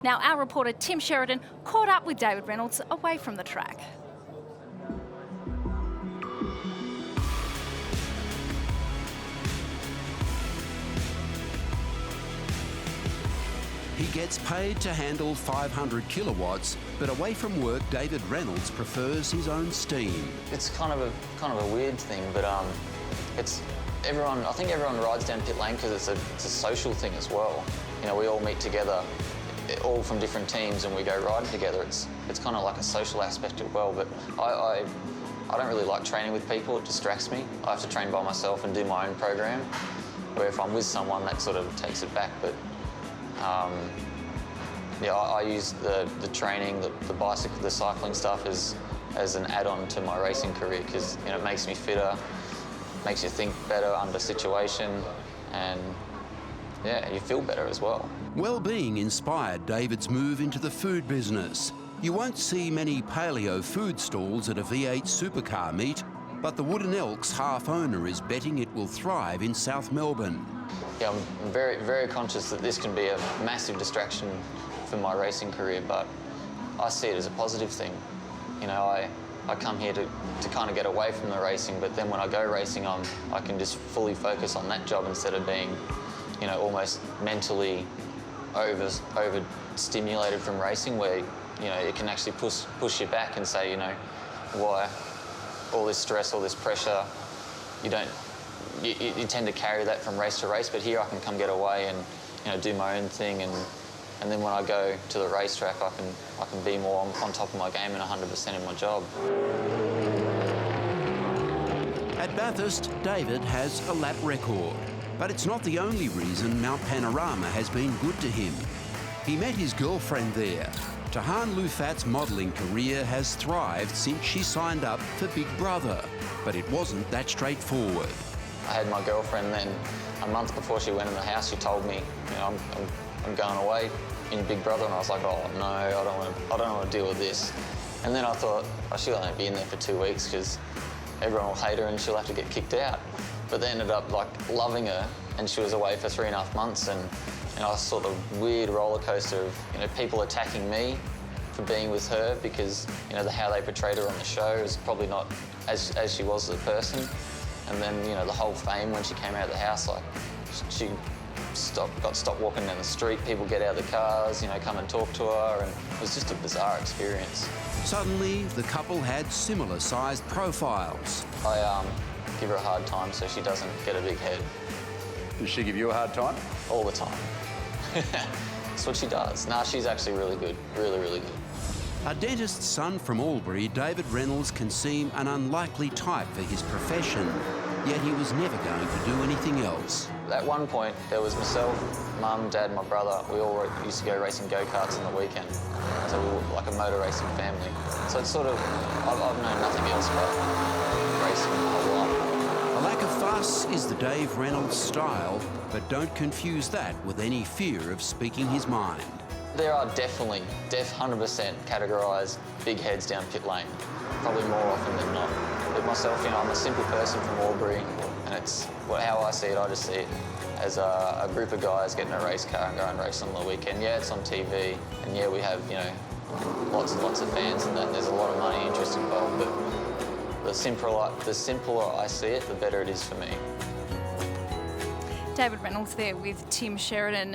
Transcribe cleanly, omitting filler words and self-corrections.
Now, our reporter Tim Sheridan caught up with David Reynolds away from the track. He gets paid to handle 500 kilowatts, but away from work, David Reynolds prefers his own steam. It's kind of a weird thing, but it's everyone. I think everyone rides down pit lane because it's a social thing as well. You know, we all meet together, all from different teams, and we go riding together. It's kind of like a social aspect as well. But I don't really like training with people. It distracts me. I have to train by myself and do my own program. Where if I'm with someone, that sort of takes it back. But yeah, I use the training, the bicycle, the cycling stuff as an add-on to my racing career because it makes me fitter, makes you think better under situation, and yeah, you feel better as well. Well-being inspired David's move into the food business. You won't see many paleo food stalls at a V8 supercar meet, but the Wooden Elk's half owner is betting it will thrive in South Melbourne. Yeah, I'm very, very conscious that this can be a massive distraction for my racing career, but I see it as a positive thing. You know, I come here to kind of get away from the racing, but then when I go racing, I can just fully focus on that job instead of being, almost mentally overstimulated from racing, where, it can actually push you back and say, why all this stress, all this pressure, you tend to carry that from race to race, but here I can come get away and, do my own thing, and then when I go to the racetrack, I can be more on top of my game and 100% in my job. At Bathurst, David has a lap record, but it's not the only reason Mount Panorama has been good to him. He met his girlfriend there. Tahan Lufat's modelling career has thrived since she signed up for Big Brother, but it wasn't that straightforward. I had my girlfriend then. A month before she went in the house, she told me, I'm going away in Big Brother, and I was like, oh no, I don't want to deal with this. And then I thought, she'll only be in there for 2 weeks because everyone will hate her and she'll have to get kicked out. But they ended up loving her, and she was away for 3.5 months, and I saw the weird roller coaster of people attacking me for being with her because how they portrayed her on the show is probably not as she was as a person. And then the whole fame when she came out of the house, she got stopped walking down the street. People get out of the cars, come and talk to her, and it was just a bizarre experience. Suddenly, the couple had similar-sized profiles. I give her a hard time so she doesn't get a big head. Does she give you a hard time? All the time. That's what she does. Nah, she's actually really good, really, really good. A dentist's son from Albury, David Reynolds can seem an unlikely type for his profession, yet he was never going to do anything else. At one point, there was myself, Mum, Dad, my brother. We all used to go racing go-karts on the weekend. So we were like a motor racing family. So it's sort of, I've known nothing else but racing my whole life. A lack of fuss is the Dave Reynolds style, but don't confuse that with any fear of speaking his mind. There are definitely, 100% categorised big heads down pit lane, probably more often than not. But myself, I'm a simple person from Albury, and it's how I see it. I just see it as a group of guys getting a race car and going racing on the weekend. Yeah, it's on TV, and yeah, we have lots and lots of fans, and there's a lot of money interest involved. But the simpler I see it, the better it is for me. David Reynolds there with Tim Sheridan.